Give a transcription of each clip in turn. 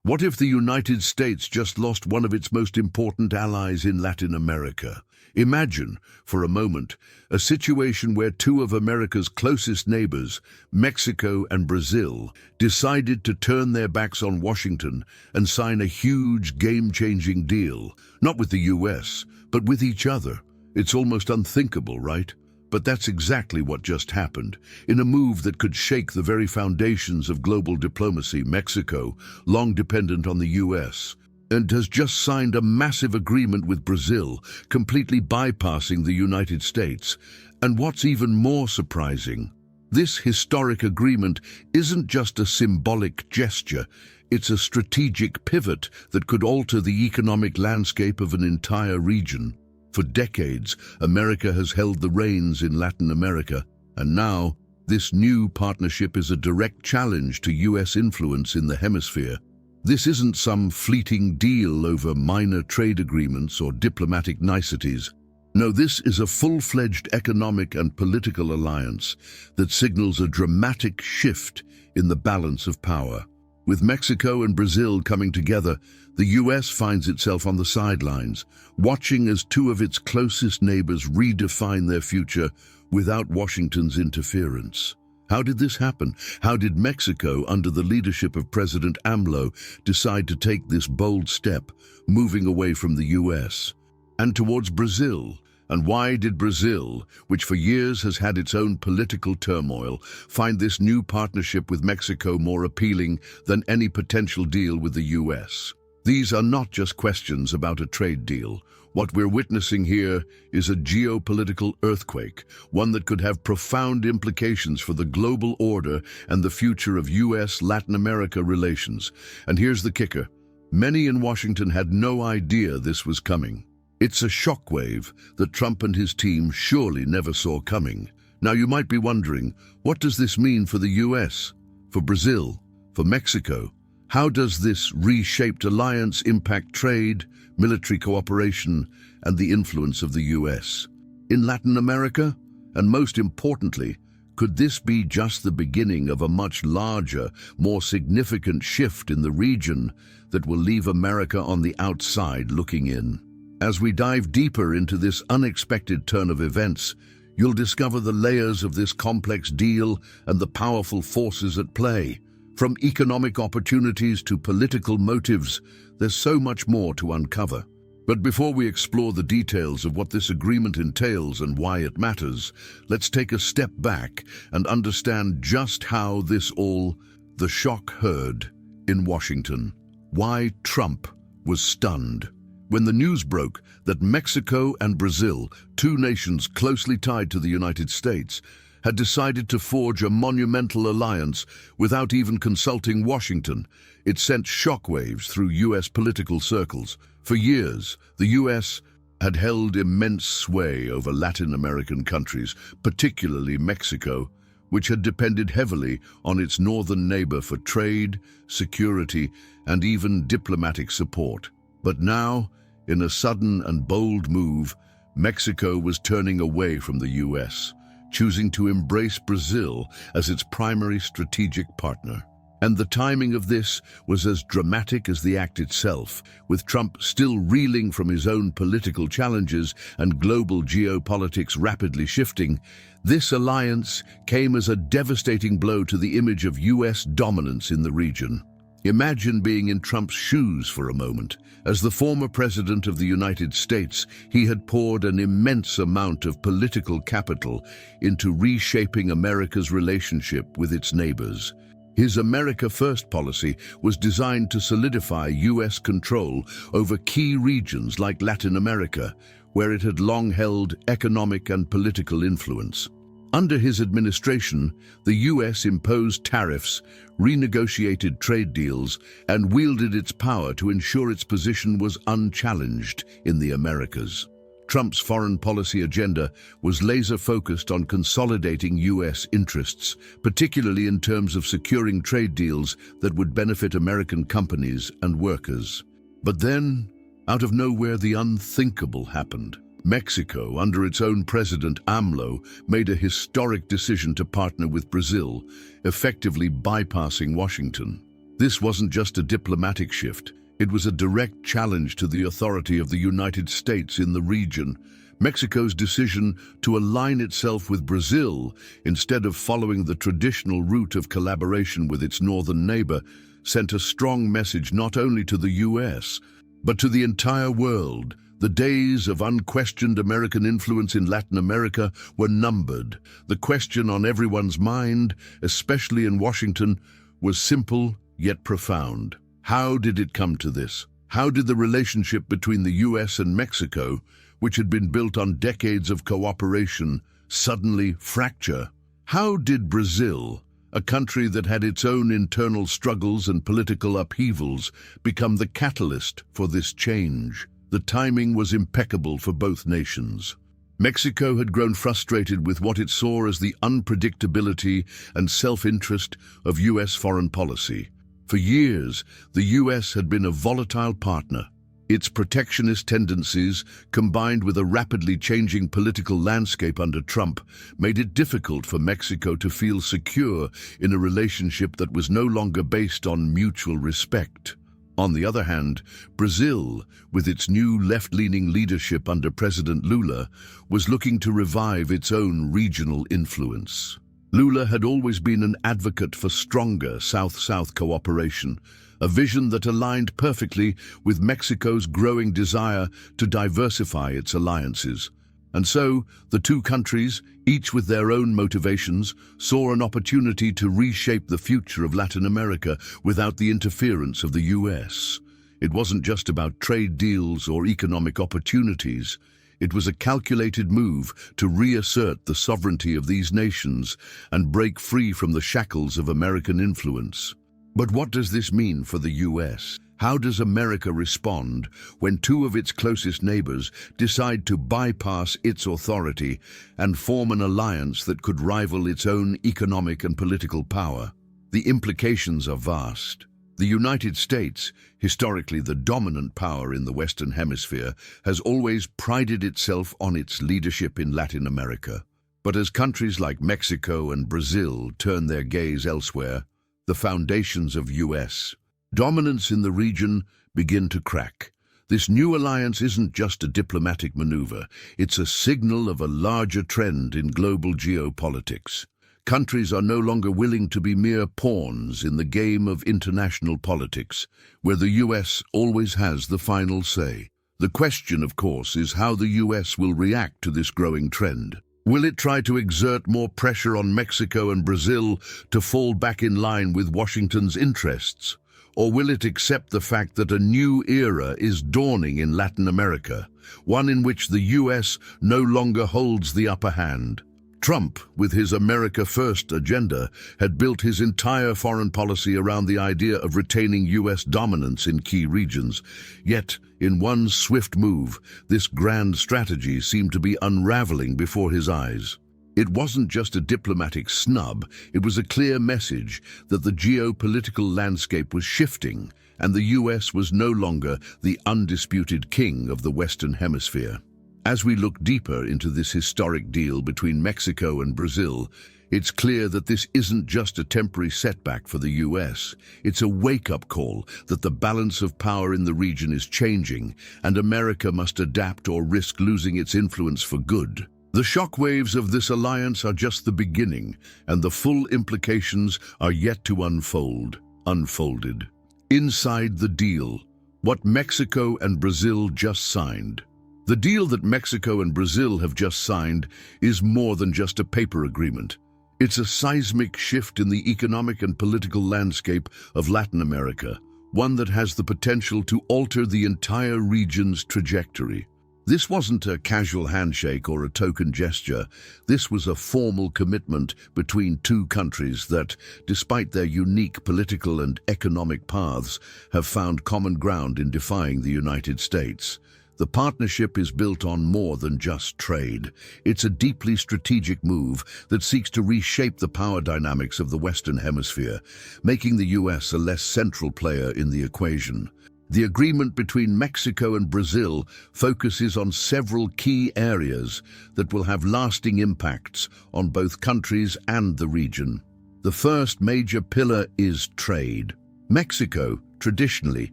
What if the United States just lost one of its most important allies in Latin America? Imagine, for a moment, a situation where two of America's closest neighbors, Mexico and Brazil, decided to turn their backs on Washington and sign a huge, game-changing deal, not with the US, but with each other. It's almost unthinkable, right? But that's exactly what just happened. In a move that could shake the very foundations of global diplomacy, Mexico, long dependent on the US, and has just signed a massive agreement with Brazil, completely bypassing the United States. And what's even more surprising, this historic agreement isn't just a symbolic gesture, it's a strategic pivot that could alter the economic landscape of an entire region. For decades, America has held the reins in Latin America, and now this new partnership is a direct challenge to US influence in the hemisphere. This isn't some fleeting deal over minor trade agreements or diplomatic niceties. No, this is a full-fledged economic and political alliance that signals a dramatic shift in the balance of power. With Mexico and Brazil coming together, the US finds itself on the sidelines, watching as two of its closest neighbors redefine their future without Washington's interference. How did this happen? How did Mexico, under the leadership of President AMLO, decide to take this bold step, moving away from the US and towards Brazil? And why did Brazil, which for years has had its own political turmoil, find this new partnership with Mexico more appealing than any potential deal with the US? These are not just questions about a trade deal. What we're witnessing here is a geopolitical earthquake, one that could have profound implications for the global order and the future of US-Latin America relations. And here's the kicker. Many in Washington had no idea this was coming. It's a shockwave that Trump and his team surely never saw coming. Now you might be wondering, what does this mean for the US, for Brazil, for Mexico? How does this reshaped alliance impact trade, military cooperation, and the influence of the US in Latin America? And most importantly, could this be just the beginning of a much larger, more significant shift in the region that will leave America on the outside looking in? As we dive deeper into this unexpected turn of events, you'll discover the layers of this complex deal and the powerful forces at play. From economic opportunities to political motives, there's so much more to uncover. But before we explore the details of what this agreement entails and why it matters, let's take a step back and understand just how the shock heard in Washington. Why Trump was stunned. When the news broke that Mexico and Brazil, two nations closely tied to the United States, had decided to forge a monumental alliance without even consulting Washington, it sent shockwaves through US political circles. For years, the US had held immense sway over Latin American countries, particularly Mexico, which had depended heavily on its northern neighbor for trade, security, and even diplomatic support. But now, in a sudden and bold move, Mexico was turning away from the US, choosing to embrace Brazil as its primary strategic partner. And the timing of this was as dramatic as the act itself, with Trump still reeling from his own political challenges and global geopolitics rapidly shifting. This alliance came as a devastating blow to the image of US dominance in the region. Imagine being in Trump's shoes for a moment. As the former president of the United States, he had poured an immense amount of political capital into reshaping America's relationship with its neighbors. His America First policy was designed to solidify US control over key regions like Latin America, where it had long held economic and political influence. Under his administration, the US imposed tariffs, renegotiated trade deals, and wielded its power to ensure its position was unchallenged in the Americas. Trump's foreign policy agenda was laser-focused on consolidating US interests, particularly in terms of securing trade deals that would benefit American companies and workers. But then, out of nowhere, the unthinkable happened. Mexico, under its own president AMLO, made a historic decision to partner with Brazil, effectively bypassing Washington. This wasn't just a diplomatic shift, it was a direct challenge to the authority of the United States in the region. Mexico's decision to align itself with Brazil instead of following the traditional route of collaboration with its northern neighbor sent a strong message not only to the US, but to the entire world. The days of unquestioned American influence in Latin America were numbered. The question on everyone's mind, especially in Washington, was simple yet profound. How did it come to this? How did the relationship between the US and Mexico, which had been built on decades of cooperation, suddenly fracture? How did Brazil, a country that had its own internal struggles and political upheavals, become the catalyst for this change? The timing was impeccable for both nations. Mexico had grown frustrated with what it saw as the unpredictability and self-interest of US foreign policy. For years, the US had been a volatile partner. Its protectionist tendencies, combined with a rapidly changing political landscape under Trump, made it difficult for Mexico to feel secure in a relationship that was no longer based on mutual respect. On the other hand, Brazil, with its new left-leaning leadership under President Lula, was looking to revive its own regional influence. Lula had always been an advocate for stronger South-South cooperation, a vision that aligned perfectly with Mexico's growing desire to diversify its alliances. And so, the two countries, each with their own motivations, saw an opportunity to reshape the future of Latin America without the interference of the US. It wasn't just about trade deals or economic opportunities. It was a calculated move to reassert the sovereignty of these nations and break free from the shackles of American influence. But what does this mean for the US? How does America respond when two of its closest neighbors decide to bypass its authority and form an alliance that could rival its own economic and political power? The implications are vast. The United States, historically the dominant power in the Western Hemisphere, has always prided itself on its leadership in Latin America. But as countries like Mexico and Brazil turn their gaze elsewhere, the foundations of US dominance in the region begin to crack. This new alliance isn't just a diplomatic maneuver, it's a signal of a larger trend in global geopolitics. Countries are no longer willing to be mere pawns in the game of international politics, where the US always has the final say. The question, of course, is how the US will react to this growing trend. Will it try to exert more pressure on Mexico and Brazil to fall back in line with Washington's interests? Or will it accept the fact that a new era is dawning in Latin America, one in which the US no longer holds the upper hand? Trump, with his America First agenda, had built his entire foreign policy around the idea of retaining US dominance in key regions. Yet, in one swift move, this grand strategy seemed to be unraveling before his eyes. It wasn't just a diplomatic snub, it was a clear message that the geopolitical landscape was shifting, and the US was no longer the undisputed king of the Western Hemisphere. As we look deeper into this historic deal between Mexico and Brazil, it's clear that this isn't just a temporary setback for the US. It's a wake-up call that the balance of power in the region is changing, and America must adapt or risk losing its influence for good. The shockwaves of this alliance are just the beginning, and the full implications are yet to unfolded. Inside the deal, what Mexico and Brazil just signed. The deal that Mexico and Brazil have just signed is more than just a paper agreement. It's a seismic shift in the economic and political landscape of Latin America, one that has the potential to alter the entire region's trajectory. This wasn't a casual handshake or a token gesture. This was a formal commitment between two countries that, despite their unique political and economic paths, have found common ground in defying the United States. The partnership is built on more than just trade. It's a deeply strategic move that seeks to reshape the power dynamics of the Western Hemisphere, making the US a less central player in the equation. The agreement between Mexico and Brazil focuses on several key areas that will have lasting impacts on both countries and the region. The first major pillar is trade. Mexico, traditionally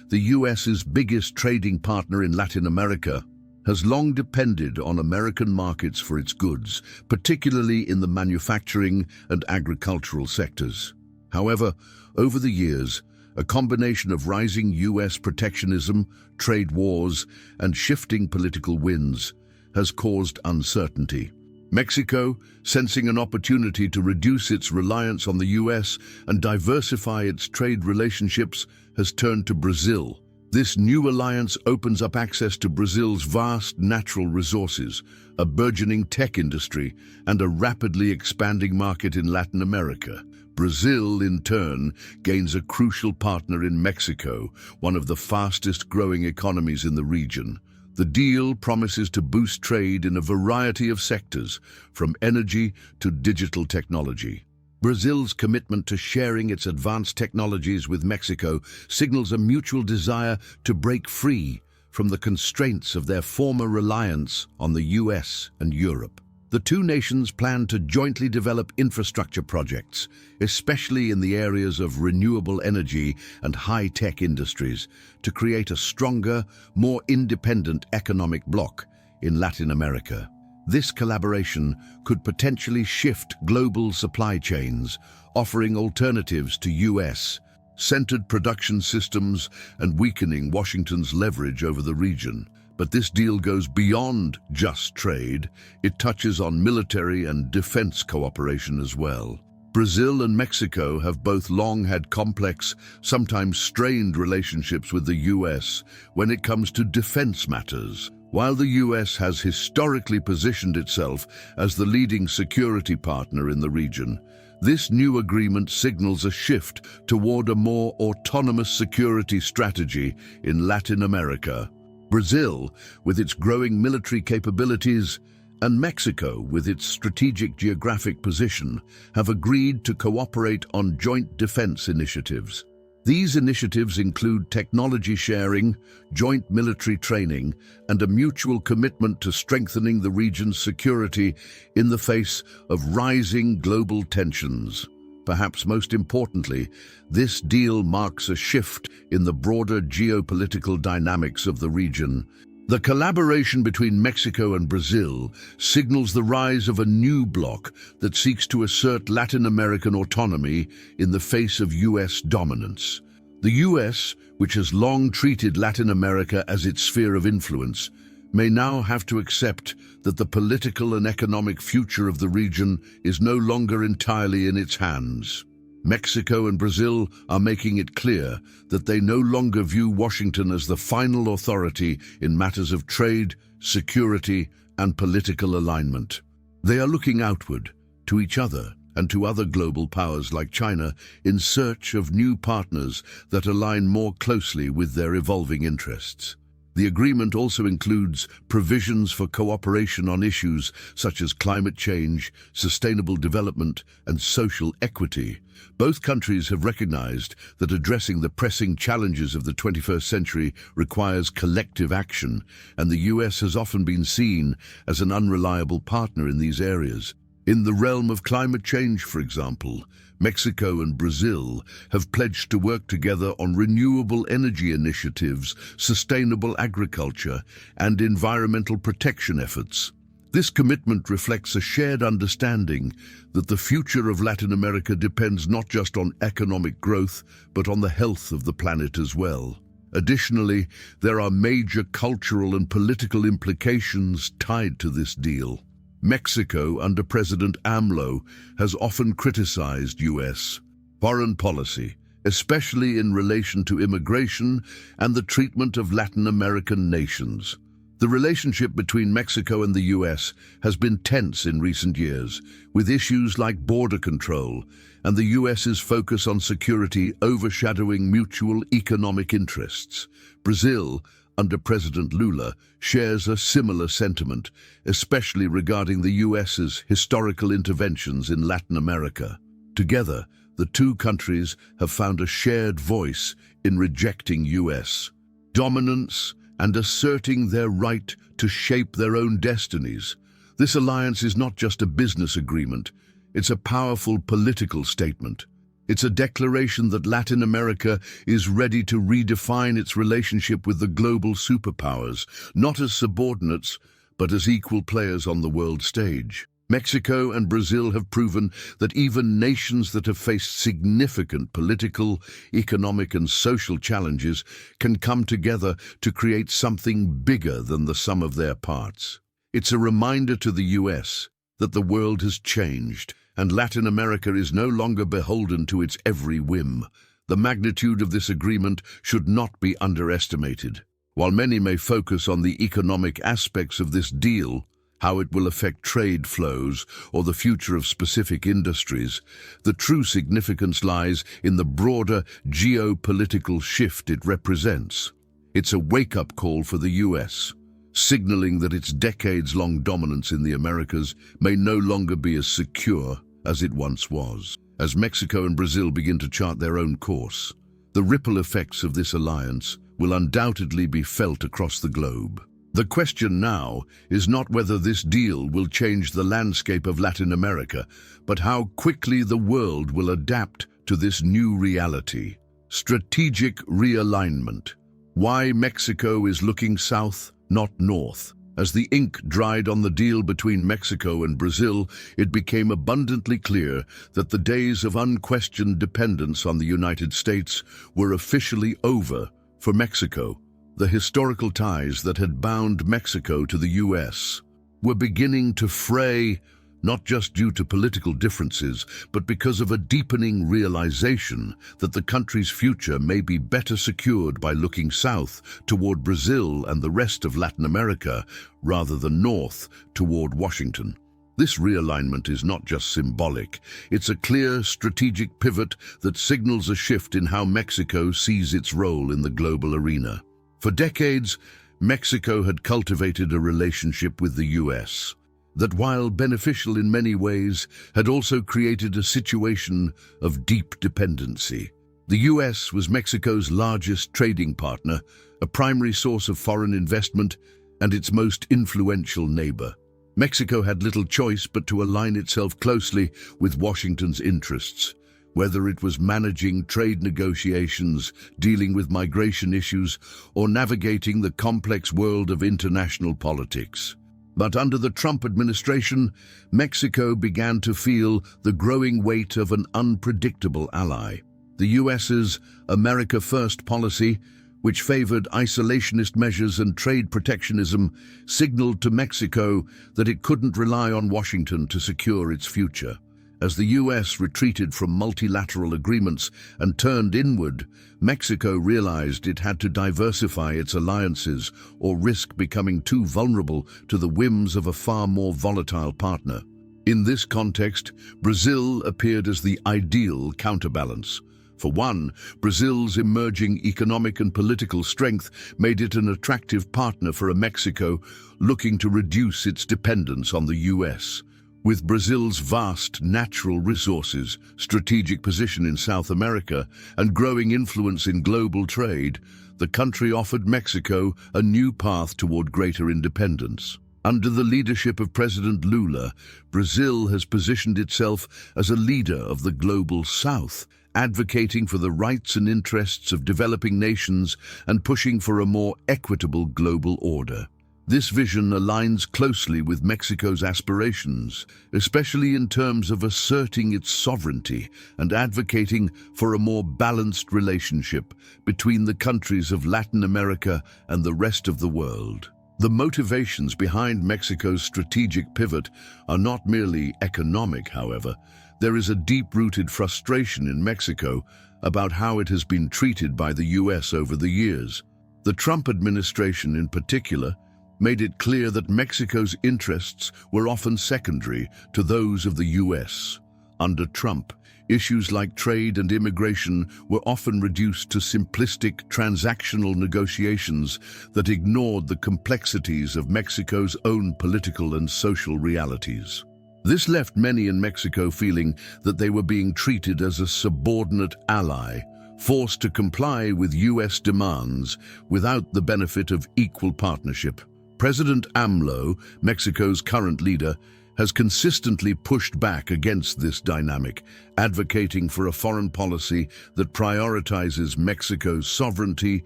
the US's biggest trading partner in Latin America, has long depended on American markets for its goods, particularly in the manufacturing and agricultural sectors. However, over the years, a combination of rising US protectionism, trade wars, and shifting political winds has caused uncertainty. Mexico, sensing an opportunity to reduce its reliance on the US and diversify its trade relationships, has turned to Brazil. This new alliance opens up access to Brazil's vast natural resources, a burgeoning tech industry, and a rapidly expanding market in Latin America. Brazil, in turn, gains a crucial partner in Mexico, one of the fastest-growing economies in the region. The deal promises to boost trade in a variety of sectors, from energy to digital technology. Brazil's commitment to sharing its advanced technologies with Mexico signals a mutual desire to break free from the constraints of their former reliance on the US and Europe. The two nations plan to jointly develop infrastructure projects, especially in the areas of renewable energy and high-tech industries, to create a stronger, more independent economic bloc in Latin America. This collaboration could potentially shift global supply chains, offering alternatives to US-centered production systems and weakening Washington's leverage over the region. But this deal goes beyond just trade. It touches on military and defense cooperation as well. Brazil and Mexico have both long had complex, sometimes strained relationships with the US when it comes to defense matters. While the US has historically positioned itself as the leading security partner in the region, this new agreement signals a shift toward a more autonomous security strategy in Latin America. Brazil, with its growing military capabilities, and Mexico, with its strategic geographic position, have agreed to cooperate on joint defense initiatives. These initiatives include technology sharing, joint military training, and a mutual commitment to strengthening the region's security in the face of rising global tensions. Perhaps most importantly, this deal marks a shift in the broader geopolitical dynamics of the region. The collaboration between Mexico and Brazil signals the rise of a new bloc that seeks to assert Latin American autonomy in the face of US dominance. The US, which has long treated Latin America as its sphere of influence, may now have to accept that the political and economic future of the region is no longer entirely in its hands. Mexico and Brazil are making it clear that they no longer view Washington as the final authority in matters of trade, security, and political alignment. They are looking outward, to each other, and to other global powers like China in search of new partners that align more closely with their evolving interests. The agreement also includes provisions for cooperation on issues such as climate change, sustainable development, and social equity. Both countries have recognized that addressing the pressing challenges of the 21st century requires collective action, and the US has often been seen as an unreliable partner in these areas. In the realm of climate change, for example, Mexico and Brazil have pledged to work together on renewable energy initiatives, sustainable agriculture, and environmental protection efforts. This commitment reflects a shared understanding that the future of Latin America depends not just on economic growth, but on the health of the planet as well. Additionally, there are major cultural and political implications tied to this deal. Mexico, under President AMLO, has often criticized US foreign policy, especially in relation to immigration and the treatment of Latin American nations. The relationship between Mexico and the US has been tense in recent years, with issues like border control and the US's focus on security overshadowing mutual economic interests. Brazil, under President Lula, shares a similar sentiment, especially regarding the US's historical interventions in Latin America. Together, the two countries have found a shared voice in rejecting US dominance and asserting their right to shape their own destinies. This alliance is not just a business agreement, it's a powerful political statement. It's a declaration that Latin America is ready to redefine its relationship with the global superpowers, not as subordinates, but as equal players on the world stage. Mexico and Brazil have proven that even nations that have faced significant political, economic and social challenges can come together to create something bigger than the sum of their parts. It's a reminder to the US that the world has changed, and Latin America is no longer beholden to its every whim. The magnitude of this agreement should not be underestimated. While many may focus on the economic aspects of this deal, how it will affect trade flows or the future of specific industries, the true significance lies in the broader geopolitical shift it represents. It's a wake-up call for the US, signaling that its decades-long dominance in the Americas may no longer be as secure as it once was. As Mexico and Brazil begin to chart their own course, the ripple effects of this alliance will undoubtedly be felt across the globe. The question now is not whether this deal will change the landscape of Latin America, but how quickly the world will adapt to this new reality. Strategic realignment. Why Mexico is looking south, not north. As the ink dried on the deal between Mexico and Brazil, it became abundantly clear that the days of unquestioned dependence on the United States were officially over for Mexico. The historical ties that had bound Mexico to the US were beginning to fray, not just due to political differences, but because of a deepening realization that the country's future may be better secured by looking south toward Brazil and the rest of Latin America, rather than north toward Washington. This realignment is not just symbolic, it's a clear strategic pivot that signals a shift in how Mexico sees its role in the global arena. For decades, Mexico had cultivated a relationship with the US that, while beneficial in many ways, had also created a situation of deep dependency. The US was Mexico's largest trading partner, a primary source of foreign investment, and its most influential neighbor. Mexico had little choice but to align itself closely with Washington's interests. Whether it was managing trade negotiations, dealing with migration issues, or navigating the complex world of international politics. But under the Trump administration, Mexico began to feel the growing weight of an unpredictable ally. The US's America First policy, which favored isolationist measures and trade protectionism, signaled to Mexico that it couldn't rely on Washington to secure its future. As the US retreated from multilateral agreements and turned inward, Mexico realized it had to diversify its alliances or risk becoming too vulnerable to the whims of a far more volatile partner. In this context, Brazil appeared as the ideal counterbalance. For one, Brazil's emerging economic and political strength made it an attractive partner for a Mexico looking to reduce its dependence on the US. With Brazil's vast natural resources, strategic position in South America, and growing influence in global trade, the country offered Mexico a new path toward greater independence. Under the leadership of President Lula, Brazil has positioned itself as a leader of the global South, advocating for the rights and interests of developing nations and pushing for a more equitable global order. This vision aligns closely with Mexico's aspirations, especially in terms of asserting its sovereignty and advocating for a more balanced relationship between the countries of Latin America and the rest of the world. The motivations behind Mexico's strategic pivot are not merely economic, however. There is a deep-rooted frustration in Mexico about how it has been treated by the US over the years. The Trump administration, in particular, made it clear that Mexico's interests were often secondary to those of the US. Under Trump, issues like trade and immigration were often reduced to simplistic transactional negotiations that ignored the complexities of Mexico's own political and social realities. This left many in Mexico feeling that they were being treated as a subordinate ally, forced to comply with US demands without the benefit of equal partnership. President AMLO, Mexico's current leader, has consistently pushed back against this dynamic, advocating for a foreign policy that prioritizes Mexico's sovereignty,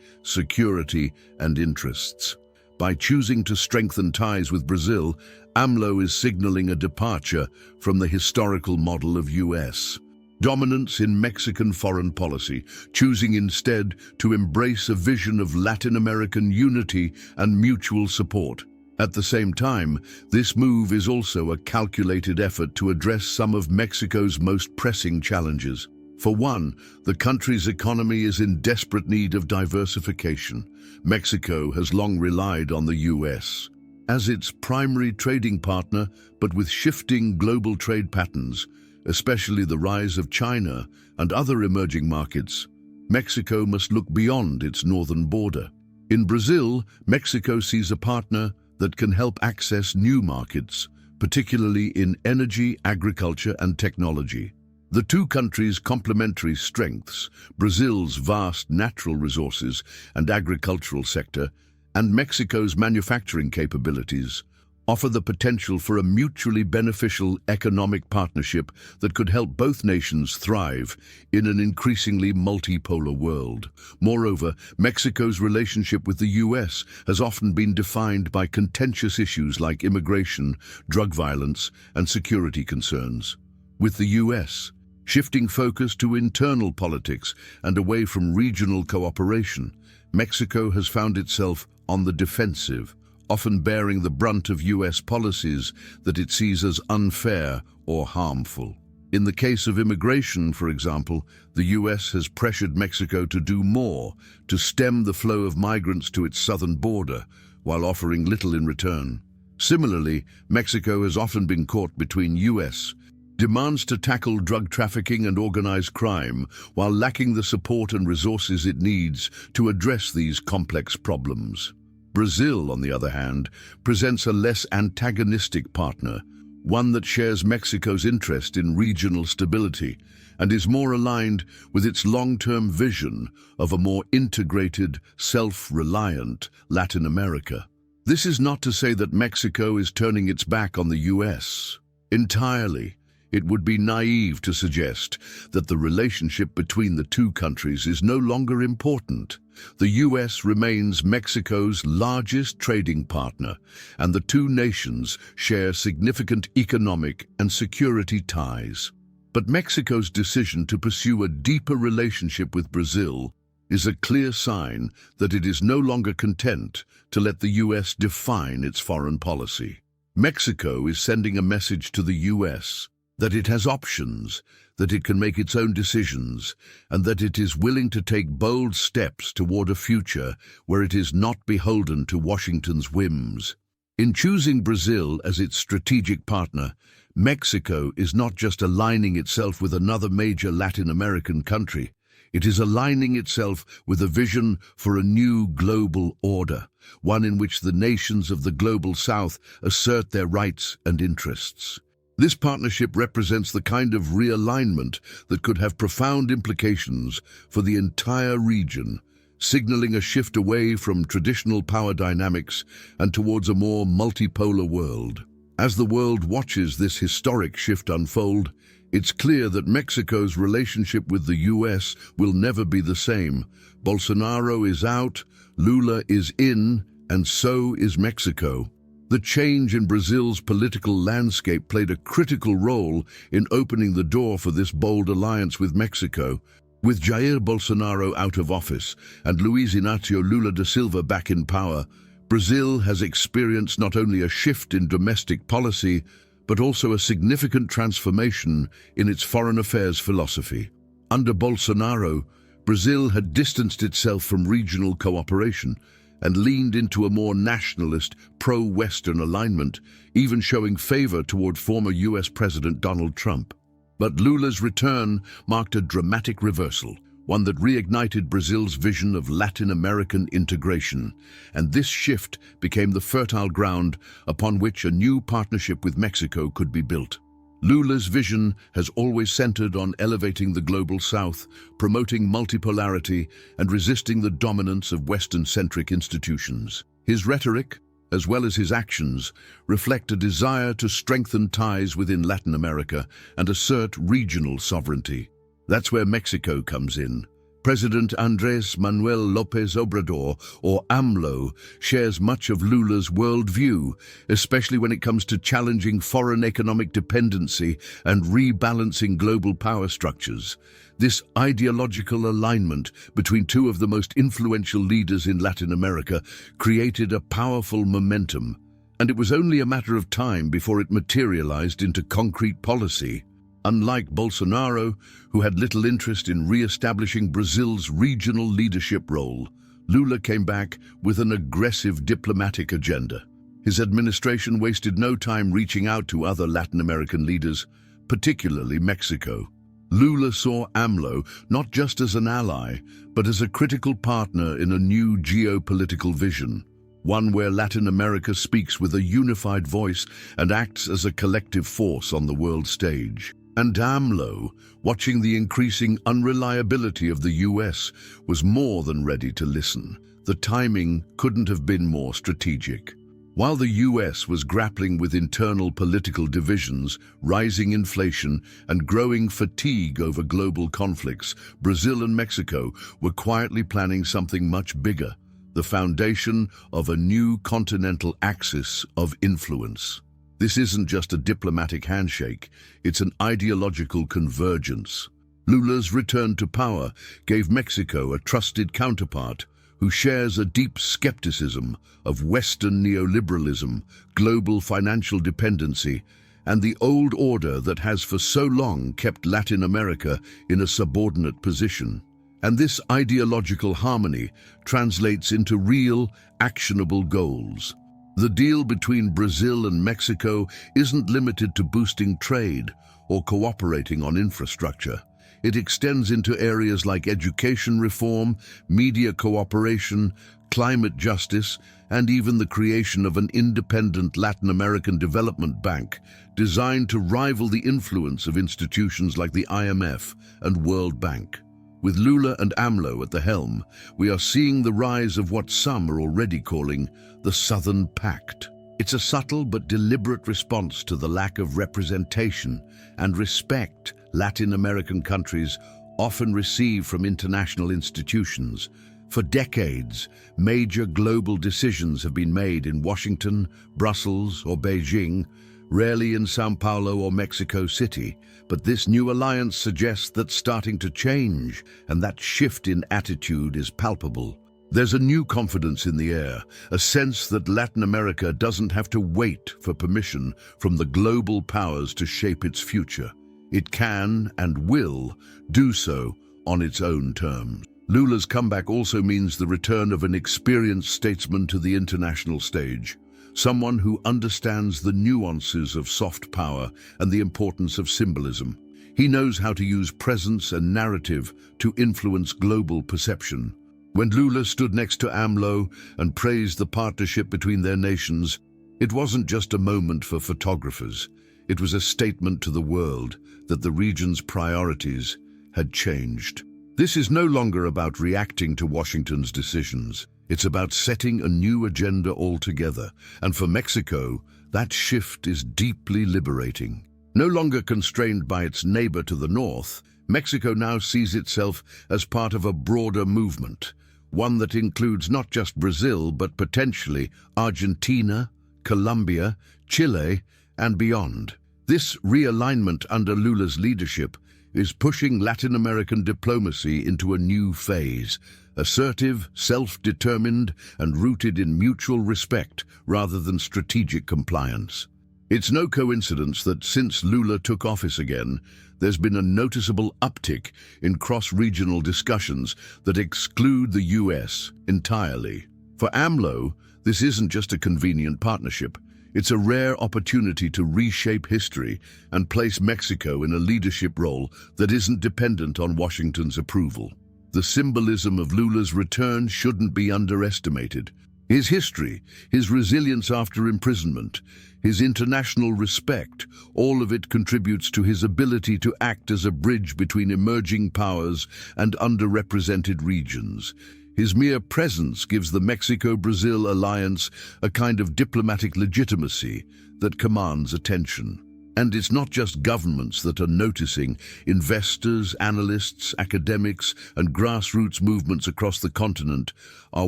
security, and interests. By choosing to strengthen ties with Brazil, AMLO is signaling a departure from the historical model of U.S. dominance in Mexican foreign policy, choosing instead to embrace a vision of Latin American unity and mutual support. At the same time, this move is also a calculated effort to address some of Mexico's most pressing challenges. For one, the country's economy is in desperate need of diversification. Mexico has long relied on the U.S. as its primary trading partner, but with shifting global trade patterns, especially the rise of China and other emerging markets, Mexico must look beyond its northern border. In Brazil, Mexico sees a partner that can help access new markets, particularly in energy, agriculture, and technology. The two countries' complementary strengths, Brazil's vast natural resources and agricultural sector, and Mexico's manufacturing capabilities, offer the potential for a mutually beneficial economic partnership that could help both nations thrive in an increasingly multipolar world. Moreover, Mexico's relationship with the U.S. has often been defined by contentious issues like immigration, drug violence, and security concerns. With the U.S. shifting focus to internal politics and away from regional cooperation, Mexico has found itself on the defensive, often bearing the brunt of U.S. policies that it sees as unfair or harmful. In the case of immigration, for example, the U.S. has pressured Mexico to do more to stem the flow of migrants to its southern border, while offering little in return. Similarly, Mexico has often been caught between U.S. demands to tackle drug trafficking and organized crime, while lacking the support and resources it needs to address these complex problems. Brazil, on the other hand, presents a less antagonistic partner, one that shares Mexico's interest in regional stability and is more aligned with its long-term vision of a more integrated, self-reliant Latin America. This is not to say that Mexico is turning its back on the U.S. entirely. It would be naive to suggest that the relationship between the two countries is no longer important. The U.S. remains Mexico's largest trading partner, and the two nations share significant economic and security ties. But Mexico's decision to pursue a deeper relationship with Brazil is a clear sign that it is no longer content to let the U.S. define its foreign policy. Mexico is sending a message to the U.S. that it has options, that it can make its own decisions, and that it is willing to take bold steps toward a future where it is not beholden to Washington's whims. In choosing Brazil as its strategic partner, Mexico is not just aligning itself with another major Latin American country, it is aligning itself with a vision for a new global order, one in which the nations of the global South assert their rights and interests. This partnership represents the kind of realignment that could have profound implications for the entire region, signaling a shift away from traditional power dynamics and towards a more multipolar world. As the world watches this historic shift unfold, it's clear that Mexico's relationship with the U.S. will never be the same. Bolsonaro is out, Lula is in, and so is Mexico. The change in Brazil's political landscape played a critical role in opening the door for this bold alliance with Mexico. With Jair Bolsonaro out of office and Luiz Inácio Lula da Silva back in power, Brazil has experienced not only a shift in domestic policy, but also a significant transformation in its foreign affairs philosophy. Under Bolsonaro, Brazil had distanced itself from regional cooperation and leaned into a more nationalist, pro-Western alignment, even showing favor toward former U.S. President Donald Trump. But Lula's return marked a dramatic reversal, one that reignited Brazil's vision of Latin American integration, and this shift became the fertile ground upon which a new partnership with Mexico could be built. Lula's vision has always centered on elevating the global South, promoting multipolarity, and resisting the dominance of Western-centric institutions. His rhetoric, as well as his actions, reflect a desire to strengthen ties within Latin America and assert regional sovereignty. That's where Mexico comes in. President Andrés Manuel López Obrador, or AMLO, shares much of Lula's worldview, especially when it comes to challenging foreign economic dependency and rebalancing global power structures. This ideological alignment between two of the most influential leaders in Latin America created a powerful momentum, and it was only a matter of time before it materialized into concrete policy. Unlike Bolsonaro, who had little interest in re-establishing Brazil's regional leadership role, Lula came back with an aggressive diplomatic agenda. His administration wasted no time reaching out to other Latin American leaders, particularly Mexico. Lula saw AMLO not just as an ally, but as a critical partner in a new geopolitical vision, one where Latin America speaks with a unified voice and acts as a collective force on the world stage. And AMLO, watching the increasing unreliability of the US, was more than ready to listen. The timing couldn't have been more strategic. While the US was grappling with internal political divisions, rising inflation, and growing fatigue over global conflicts, Brazil and Mexico were quietly planning something much bigger, the foundation of a new continental axis of influence. This isn't just a diplomatic handshake, it's an ideological convergence. Lula's return to power gave Mexico a trusted counterpart who shares a deep skepticism of Western neoliberalism, global financial dependency, and the old order that has for so long kept Latin America in a subordinate position. And this ideological harmony translates into real, actionable goals. The deal between Brazil and Mexico isn't limited to boosting trade or cooperating on infrastructure. It extends into areas like education reform, media cooperation, climate justice, and even the creation of an independent Latin American development bank designed to rival the influence of institutions like the IMF and World Bank. With Lula and AMLO at the helm, we are seeing the rise of what some are already calling the Southern Pact. It's a subtle but deliberate response to the lack of representation and respect Latin American countries often receive from international institutions. For decades, major global decisions have been made in Washington, Brussels, or Beijing, rarely in São Paulo or Mexico City, but this new alliance suggests that's starting to change, and that shift in attitude is palpable. There's a new confidence in the air, a sense that Latin America doesn't have to wait for permission from the global powers to shape its future. It can and will do so on its own terms. Lula's comeback also means the return of an experienced statesman to the international stage. Someone who understands the nuances of soft power and the importance of symbolism. He knows how to use presence and narrative to influence global perception. When Lula stood next to AMLO and praised the partnership between their nations, it wasn't just a moment for photographers. It was a statement to the world that the region's priorities had changed. This is no longer about reacting to Washington's decisions. It's about setting a new agenda altogether, and for Mexico, that shift is deeply liberating. No longer constrained by its neighbor to the north, Mexico now sees itself as part of a broader movement, one that includes not just Brazil, but potentially Argentina, Colombia, Chile, and beyond. This realignment under Lula's leadership is pushing Latin American diplomacy into a new phase, assertive, self-determined, and rooted in mutual respect rather than strategic compliance. It's no coincidence that since Lula took office again, there's been a noticeable uptick in cross-regional discussions that exclude the US entirely. For AMLO, this isn't just a convenient partnership. It's a rare opportunity to reshape history and place Mexico in a leadership role that isn't dependent on Washington's approval. The symbolism of Lula's return shouldn't be underestimated. His history, his resilience after imprisonment, his international respect, all of it contributes to his ability to act as a bridge between emerging powers and underrepresented regions. His mere presence gives the Mexico-Brazil alliance a kind of diplomatic legitimacy that commands attention. And it's not just governments that are noticing. Investors, analysts, academics, and grassroots movements across the continent are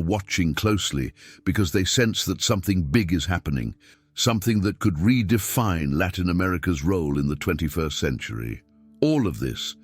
watching closely because they sense that something big is happening, something that could redefine Latin America's role in the 21st century. All of this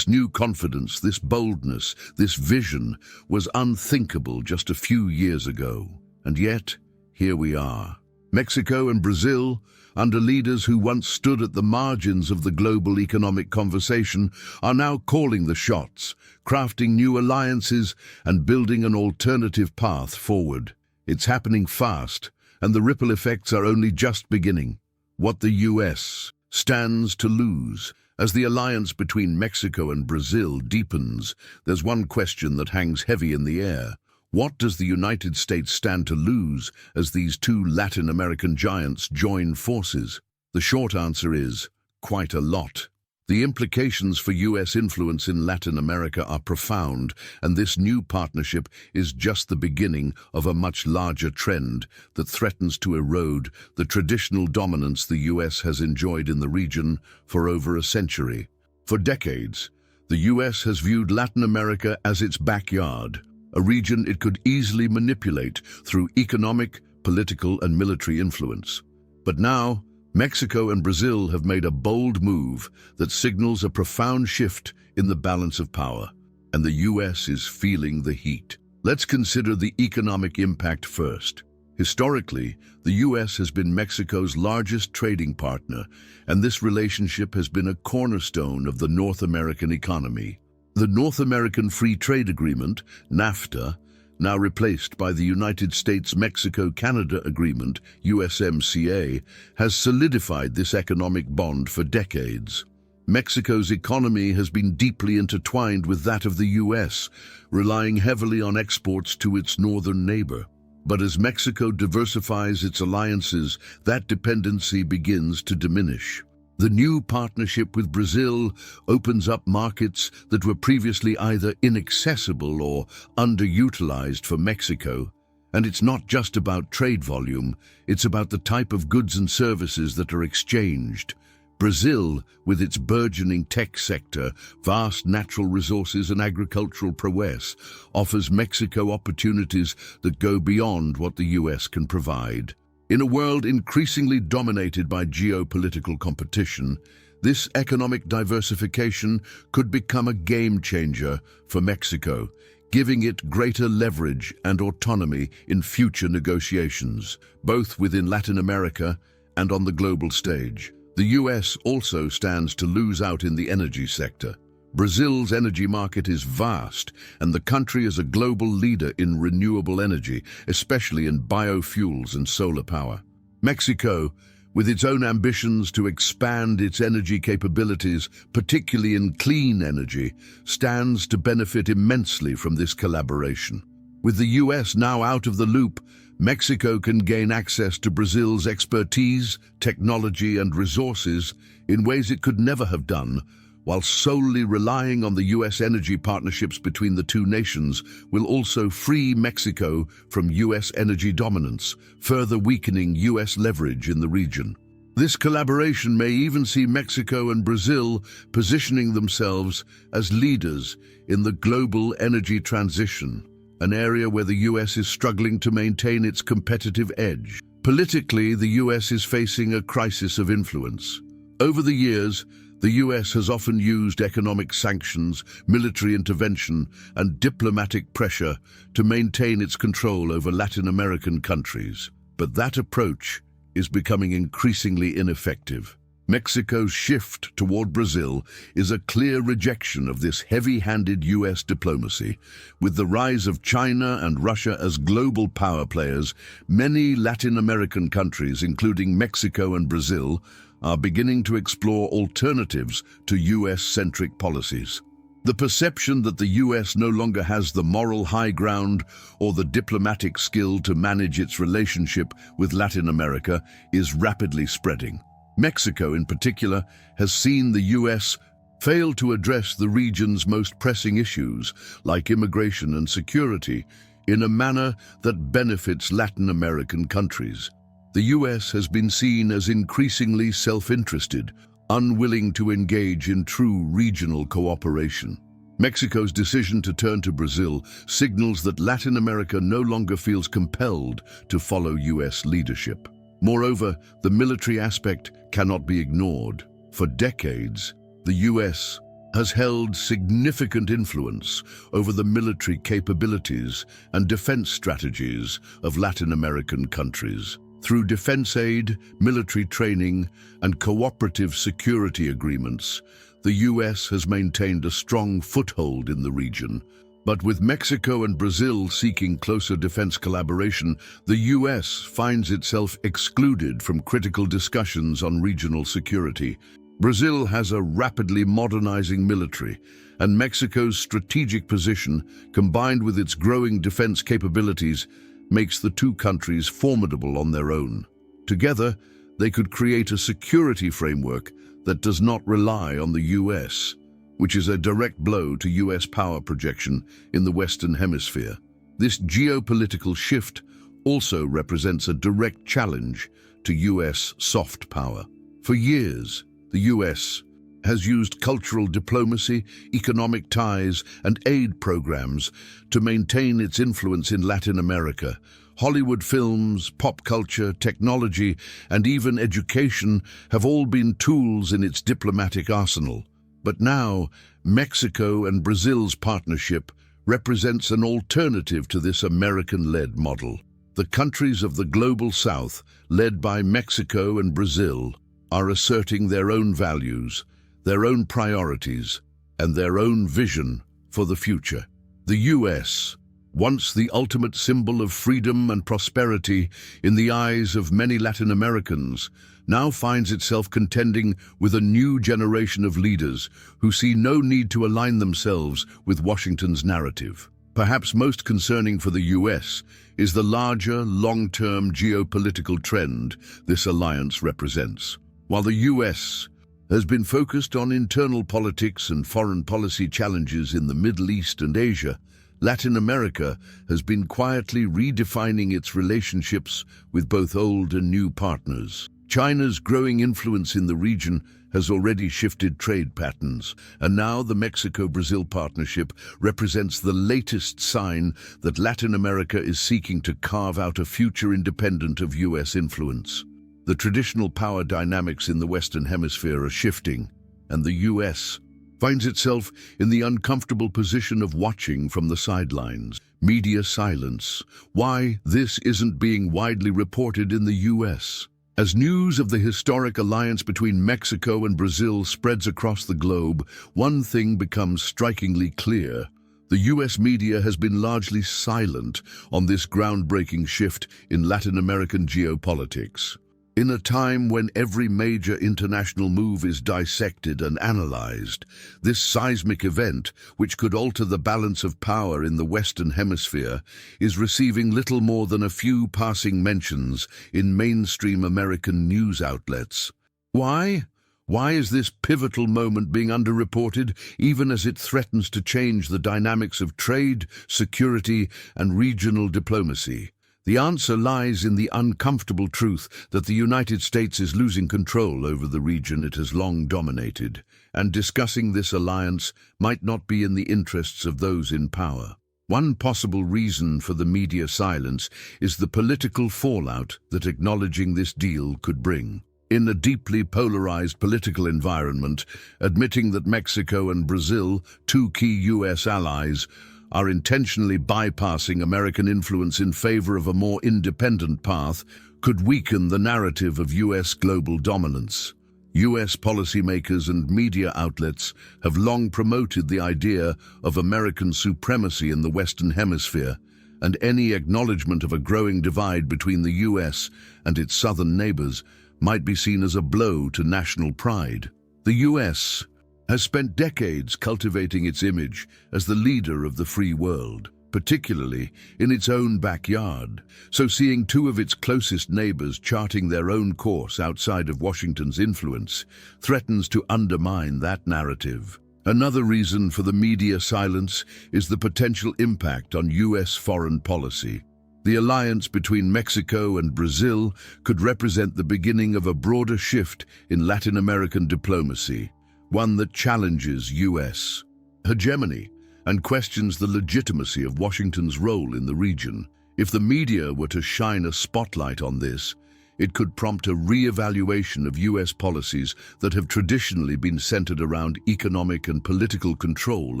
new confidence, this boldness, this vision was unthinkable just a few years ago. And yet, here we are. Mexico and Brazil, under leaders who once stood at the margins of the global economic conversation, are now calling the shots, crafting new alliances and building an alternative path forward. It's happening fast, and the ripple effects are only just beginning. What the US stands to lose. As the alliance between Mexico and Brazil deepens, there's one question that hangs heavy in the air. What does the United States stand to lose as these two Latin American giants join forces? The short answer is quite a lot. The implications for US influence in Latin America are profound, and this new partnership is just the beginning of a much larger trend that threatens to erode the traditional dominance the US has enjoyed in the region for over a century. For decades, the US has viewed Latin America as its backyard, a region it could easily manipulate through economic, political, and military influence. But now, Mexico and Brazil have made a bold move that signals a profound shift in the balance of power, and the US is feeling the heat. Let's consider the economic impact first. Historically, the US has been Mexico's largest trading partner, and this relationship has been a cornerstone of the North American economy. The North American Free Trade Agreement, NAFTA, now replaced by the United States-Mexico-Canada Agreement, USMCA, has solidified this economic bond for decades. Mexico's economy has been deeply intertwined with that of the US, relying heavily on exports to its northern neighbor. But as Mexico diversifies its alliances, that dependency begins to diminish. The new partnership with Brazil opens up markets that were previously either inaccessible or underutilized for Mexico. And it's not just about trade volume, it's about the type of goods and services that are exchanged. Brazil, with its burgeoning tech sector, vast natural resources and agricultural prowess, offers Mexico opportunities that go beyond what the US can provide. In a world increasingly dominated by geopolitical competition, this economic diversification could become a game changer for Mexico, giving it greater leverage and autonomy in future negotiations, both within Latin America and on the global stage. The US also stands to lose out in the energy sector. Brazil's energy market is vast, and the country is a global leader in renewable energy, especially in biofuels and solar power. Mexico, with its own ambitions to expand its energy capabilities, particularly in clean energy, stands to benefit immensely from this collaboration. With the US now out of the loop, Mexico can gain access to Brazil's expertise, technology, and resources in ways it could never have done, while solely relying on the US energy partnerships between the two nations will also free Mexico from US energy dominance, further weakening US leverage in the region. This collaboration may even see Mexico and Brazil positioning themselves as leaders in the global energy transition, an area where the US is struggling to maintain its competitive edge. Politically, the US is facing a crisis of influence. Over the years, the US has often used economic sanctions, military intervention, and diplomatic pressure to maintain its control over Latin American countries. But that approach is becoming increasingly ineffective. Mexico's shift toward Brazil is a clear rejection of this heavy-handed US diplomacy. With the rise of China and Russia as global power players, many Latin American countries, including Mexico and Brazil, are beginning to explore alternatives to US-centric policies. The perception that the US no longer has the moral high ground or the diplomatic skill to manage its relationship with Latin America is rapidly spreading. Mexico, in particular, has seen the US fail to address the region's most pressing issues, like immigration and security, in a manner that benefits Latin American countries. The US has been seen as increasingly self-interested, unwilling to engage in true regional cooperation. Mexico's decision to turn to Brazil signals that Latin America no longer feels compelled to follow US leadership. Moreover, the military aspect cannot be ignored. For decades, the US has held significant influence over the military capabilities and defense strategies of Latin American countries. Through defense aid, military training, and cooperative security agreements, the US has maintained a strong foothold in the region. But with Mexico and Brazil seeking closer defense collaboration, the US finds itself excluded from critical discussions on regional security. Brazil has a rapidly modernizing military, and Mexico's strategic position, combined with its growing defense capabilities, makes the two countries formidable on their own. Together, they could create a security framework that does not rely on the US, which is a direct blow to US power projection in the Western Hemisphere. This geopolitical shift also represents a direct challenge to US soft power. For years, the US has used cultural diplomacy, economic ties, and aid programs to maintain its influence in Latin America. Hollywood films, pop culture, technology, and even education have all been tools in its diplomatic arsenal. But now, Mexico and Brazil's partnership represents an alternative to this American-led model. The countries of the Global South, led by Mexico and Brazil, are asserting their own values, their own priorities, and their own vision for the future. The US, once the ultimate symbol of freedom and prosperity in the eyes of many Latin Americans, now finds itself contending with a new generation of leaders who see no need to align themselves with Washington's narrative. Perhaps most concerning for the US is the larger, long-term geopolitical trend this alliance represents. While the US has been focused on internal politics and foreign policy challenges in the Middle East and Asia, Latin America has been quietly redefining its relationships with both old and new partners. China's growing influence in the region has already shifted trade patterns, and now the Mexico-Brazil partnership represents the latest sign that Latin America is seeking to carve out a future independent of US influence. The traditional power dynamics in the Western Hemisphere are shifting, and the US finds itself in the uncomfortable position of watching from the sidelines. Media silence. Why this isn't being widely reported in the US? As news of the historic alliance between Mexico and Brazil spreads across the globe, one thing becomes strikingly clear. The US media has been largely silent on this groundbreaking shift in Latin American geopolitics. In a time when every major international move is dissected and analyzed, this seismic event, which could alter the balance of power in the Western Hemisphere, is receiving little more than a few passing mentions in mainstream American news outlets. Why? Why is this pivotal moment being underreported, even as it threatens to change the dynamics of trade, security, and regional diplomacy? The answer lies in the uncomfortable truth that the United States is losing control over the region it has long dominated, and discussing this alliance might not be in the interests of those in power. One possible reason for the media silence is the political fallout that acknowledging this deal could bring. In a deeply polarized political environment, admitting that Mexico and Brazil, two key US allies, are intentionally bypassing American influence in favor of a more independent path could weaken the narrative of US global dominance. US policymakers and media outlets have long promoted the idea of American supremacy in the Western Hemisphere, and any acknowledgement of a growing divide between the US and its southern neighbors might be seen as a blow to national pride. The US has spent decades cultivating its image as the leader of the free world. particularly in its own backyard. So seeing two of its closest neighbors charting their own course outside of Washington's influence threatens to undermine that narrative. Another reason for the media silence is the potential impact on U.S. foreign policy. The alliance between Mexico and Brazil could represent the beginning of a broader shift in Latin American diplomacy, one that challenges U.S. hegemony and questions the legitimacy of Washington's role in the region. If the media were to shine a spotlight on this, it could prompt a re-evaluation of U.S. policies that have traditionally been centered around economic and political control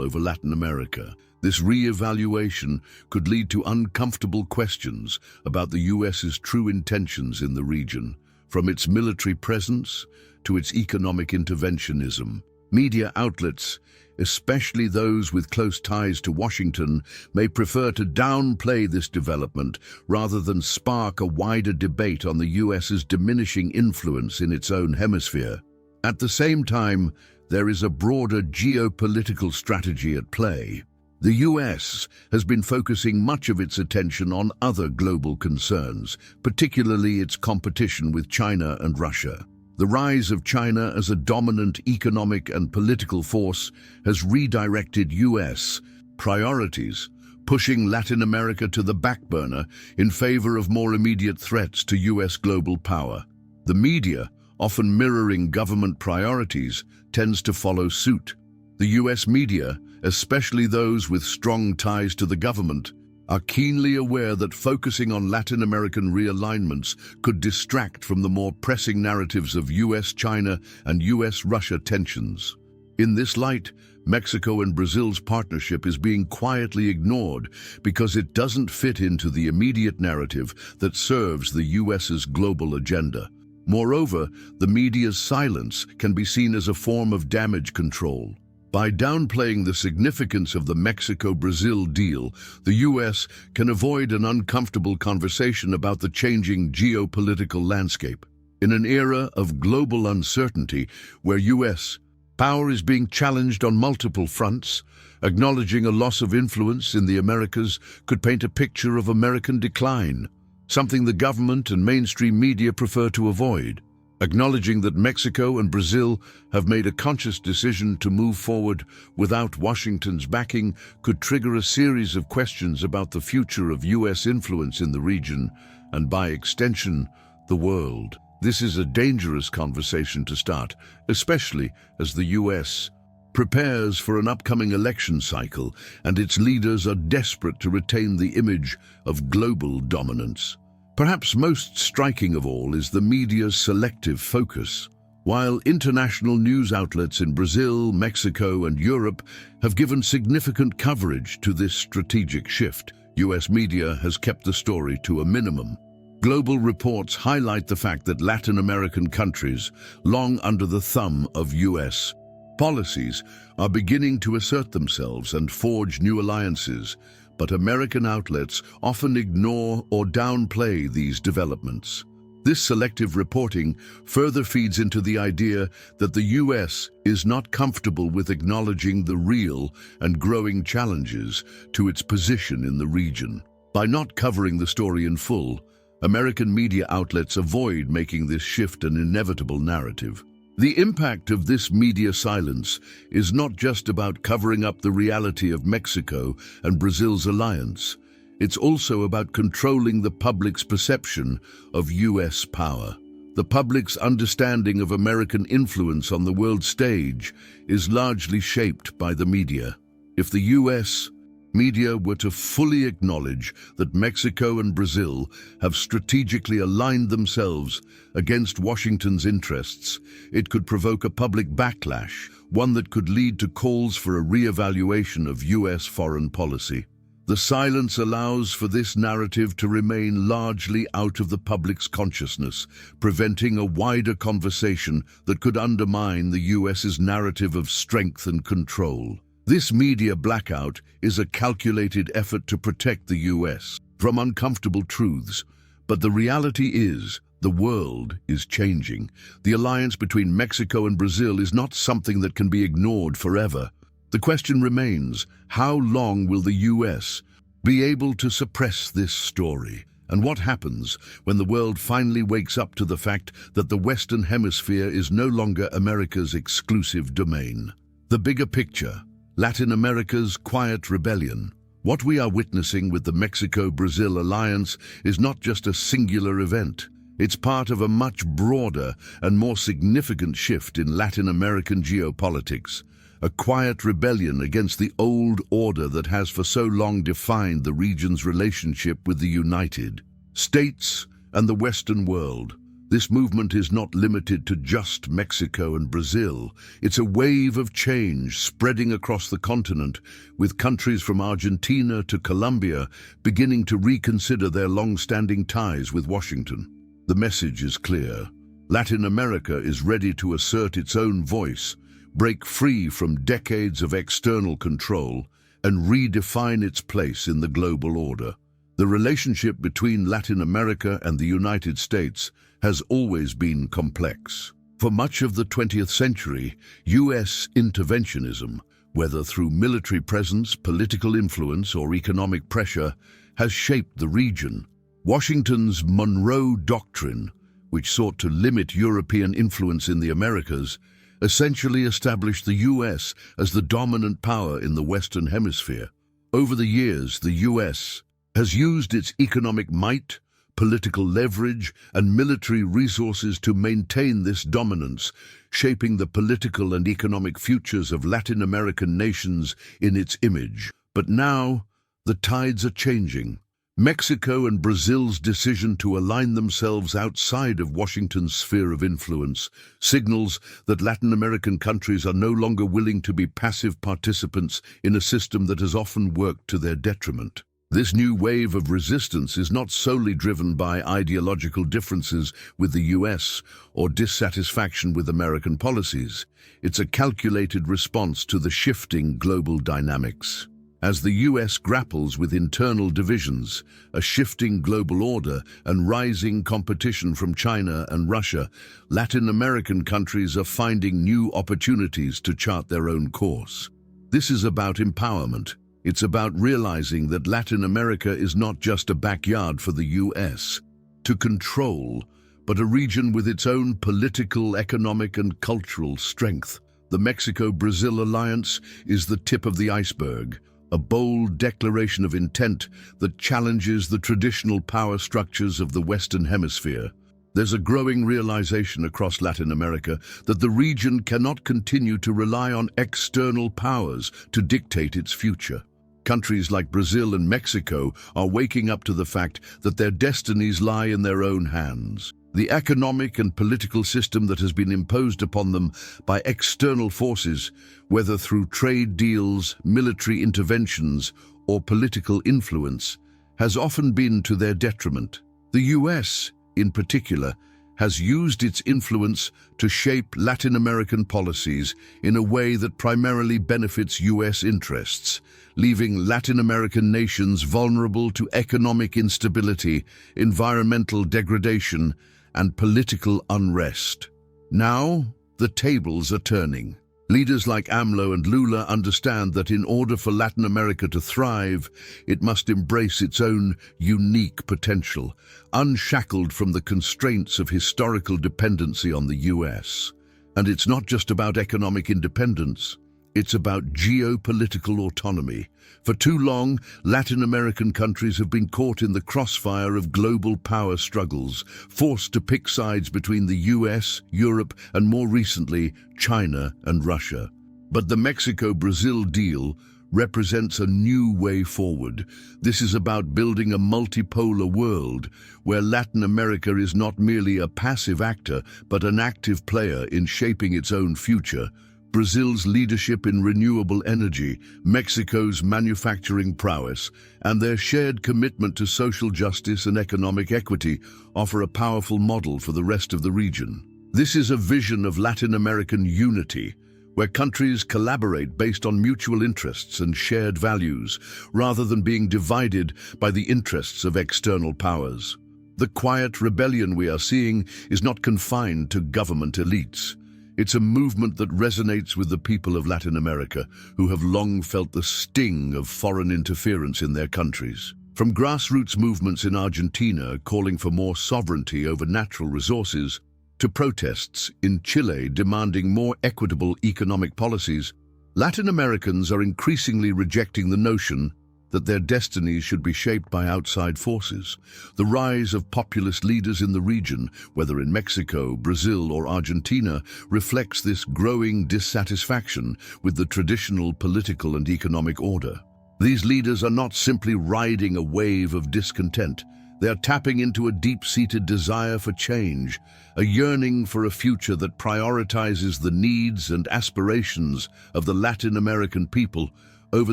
over Latin America. This re-evaluation could lead to uncomfortable questions about the U.S.'s true intentions in the region, from its military presence to its economic interventionism. Media outlets, especially those with close ties to Washington, may prefer to downplay this development rather than spark a wider debate on the U.S.'s diminishing influence in its own hemisphere. At the same time, there is a broader geopolitical strategy at play. The U.S. has been focusing much of its attention on other global concerns, particularly its competition with China and Russia. The rise of China as a dominant economic and political force has redirected U.S. priorities, pushing Latin America to the back burner in favor of more immediate threats to U.S. global power. The media, often mirroring government priorities, tends to follow suit. The U.S. media, especially those with strong ties to the government, are keenly aware that focusing on Latin American realignments could distract from the more pressing narratives of U.S.-China and U.S.-Russia tensions. In this light, Mexico and Brazil's partnership is being quietly ignored because it doesn't fit into the immediate narrative that serves the U.S.'s global agenda. Moreover, the media's silence can be seen as a form of damage control. By downplaying the significance of the Mexico-Brazil deal, the U.S. can avoid an uncomfortable conversation about the changing geopolitical landscape. In an era of global uncertainty where U.S. power is being challenged on multiple fronts, acknowledging a loss of influence in the Americas could paint a picture of American decline, something the government and mainstream media prefer to avoid. Acknowledging that Mexico and Brazil have made a conscious decision to move forward without Washington's backing could trigger a series of questions about the future of U.S. influence in the region and, by extension, the world. This is a dangerous conversation to start, especially as the U.S. prepares for an upcoming election cycle and its leaders are desperate to retain the image of global dominance. Perhaps most striking of all is the media's selective focus. While international news outlets in Brazil, Mexico, and Europe have given significant coverage to this strategic shift, U.S. media has kept the story to a minimum. Global reports highlight the fact that Latin American countries, long under the thumb of U.S. policies, are beginning to assert themselves and forge new alliances, but American outlets often ignore or downplay these developments. This selective reporting further feeds into the idea that the U.S. is not comfortable with acknowledging the real and growing challenges to its position in the region. By not covering the story in full, American media outlets avoid making this shift an inevitable narrative. The impact of this media silence is not just about covering up the reality of Mexico and Brazil's alliance. It's also about controlling the public's perception of U.S. power. The public's understanding of American influence on the world stage is largely shaped by the media. If the U.S. media were to fully acknowledge that Mexico and Brazil have strategically aligned themselves against Washington's interests, it could provoke a public backlash, one that could lead to calls for a re-evaluation of U.S. foreign policy. The silence allows for this narrative to remain largely out of the public's consciousness, preventing a wider conversation that could undermine the U.S.'s narrative of strength and control. This media blackout is a calculated effort to protect the U.S. from uncomfortable truths, but the reality is the world is changing. The alliance between Mexico and Brazil is not something that can be ignored forever. The question remains, how long will the U.S. be able to suppress this story? And what happens when the world finally wakes up to the fact that the Western Hemisphere is no longer America's exclusive domain? The bigger picture, Latin America's quiet rebellion. What we are witnessing with the Mexico-Brazil alliance is not just a singular event. It's part of a much broader and more significant shift in Latin American geopolitics, a quiet rebellion against the old order that has for so long defined the region's relationship with the United States and the Western world. This movement is not limited to just Mexico and Brazil. It's a wave of change spreading across the continent, with countries from Argentina to Colombia beginning to reconsider their long-standing ties with Washington. The message is clear. Latin America is ready to assert its own voice, break free from decades of external control, and redefine its place in the global order. The relationship between Latin America and the United States has always been complex. For much of the 20th century, U.S. interventionism, whether through military presence, political influence, or economic pressure, has shaped the region. Washington's Monroe Doctrine, which sought to limit European influence in the Americas, essentially established the U.S. as the dominant power in the Western Hemisphere. Over the years, the U.S. has used its economic might, political leverage, and military resources to maintain this dominance, shaping the political and economic futures of Latin American nations in its image. But now, the tides are changing. Mexico and Brazil's decision to align themselves outside of Washington's sphere of influence signals that Latin American countries are no longer willing to be passive participants in a system that has often worked to their detriment. This new wave of resistance is not solely driven by ideological differences with the US or dissatisfaction with American policies. It's a calculated response to the shifting global dynamics. As the US grapples with internal divisions, a shifting global order, and rising competition from China and Russia, Latin American countries are finding new opportunities to chart their own course. This is about empowerment. It's about realizing that Latin America is not just a backyard for the US to control, but a region with its own political, economic, and cultural strength. The Mexico-Brazil alliance is the tip of the iceberg, a bold declaration of intent that challenges the traditional power structures of the Western Hemisphere. There's a growing realization across Latin America that the region cannot continue to rely on external powers to dictate its future. Countries like Brazil and Mexico are waking up to the fact that their destinies lie in their own hands. The economic and political system that has been imposed upon them by external forces, whether through trade deals, military interventions, or political influence, has often been to their detriment. The US, in particular, has used its influence to shape Latin American policies in a way that primarily benefits US interests, leaving Latin American nations vulnerable to economic instability, environmental degradation, and political unrest. Now, the tables are turning. Leaders like AMLO and Lula understand that in order for Latin America to thrive, it must embrace its own unique potential, unshackled from the constraints of historical dependency on the US. And it's not just about economic independence. It's about geopolitical autonomy. For too long, Latin American countries have been caught in the crossfire of global power struggles, forced to pick sides between the US, Europe, and more recently, China and Russia. But the Mexico-Brazil deal represents a new way forward. This is about building a multipolar world where Latin America is not merely a passive actor, but an active player in shaping its own future. Brazil's leadership in renewable energy, Mexico's manufacturing prowess, and their shared commitment to social justice and economic equity offer a powerful model for the rest of the region. This is a vision of Latin American unity, where countries collaborate based on mutual interests and shared values, rather than being divided by the interests of external powers. The quiet rebellion we are seeing is not confined to government elites. It's a movement that resonates with the people of Latin America, who have long felt the sting of foreign interference in their countries. From grassroots movements in Argentina calling for more sovereignty over natural resources, to protests in Chile demanding more equitable economic policies, Latin Americans are increasingly rejecting the notion that their destinies should be shaped by outside forces. The rise of populist leaders in the region, whether in Mexico, Brazil, or Argentina, reflects this growing dissatisfaction with the traditional political and economic order. These leaders are not simply riding a wave of discontent. They are tapping into a deep-seated desire for change, a yearning for a future that prioritizes the needs and aspirations of the Latin American people over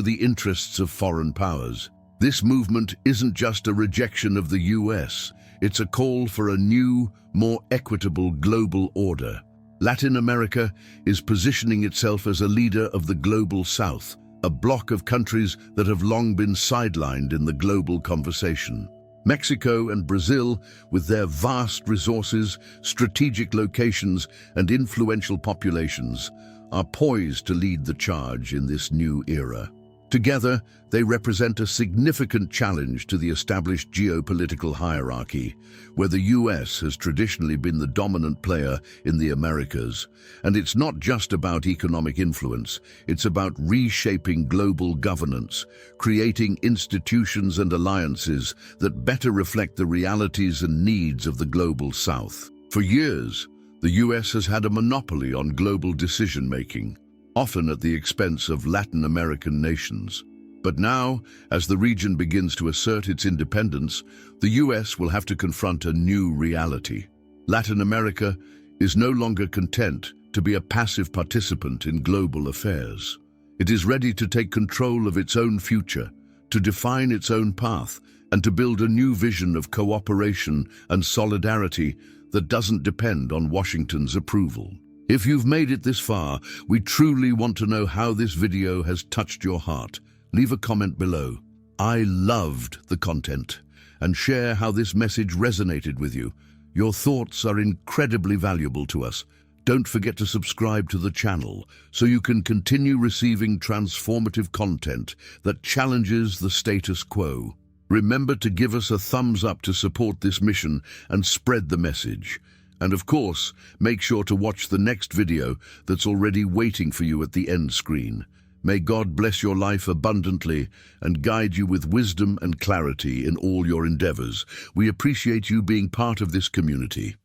the interests of foreign powers. This movement isn't just a rejection of the US, it's a call for a new, more equitable global order. Latin America is positioning itself as a leader of the global South, a bloc of countries that have long been sidelined in the global conversation. Mexico and Brazil, with their vast resources, strategic locations, and influential populations, are poised to lead the charge in this new era. Together, they represent a significant challenge to the established geopolitical hierarchy, where the US has traditionally been the dominant player in the Americas. And it's not just about economic influence, it's about reshaping global governance, creating institutions and alliances that better reflect the realities and needs of the global South. For years, the US has had a monopoly on global decision-making, often at the expense of Latin American nations. But now, as the region begins to assert its independence, the US will have to confront a new reality. Latin America is no longer content to be a passive participant in global affairs. It is ready to take control of its own future, to define its own path, and to build a new vision of cooperation and solidarity that doesn't depend on Washington's approval. If you've made it this far, we truly want to know how this video has touched your heart. Leave a comment below. I loved the content, and share how this message resonated with you. Your thoughts are incredibly valuable to us. Don't forget to subscribe to the channel so you can continue receiving transformative content that challenges the status quo. Remember to give us a thumbs up to support this mission and spread the message. And of course, make sure to watch the next video that's already waiting for you at the end screen. May God bless your life abundantly and guide you with wisdom and clarity in all your endeavors. We appreciate you being part of this community.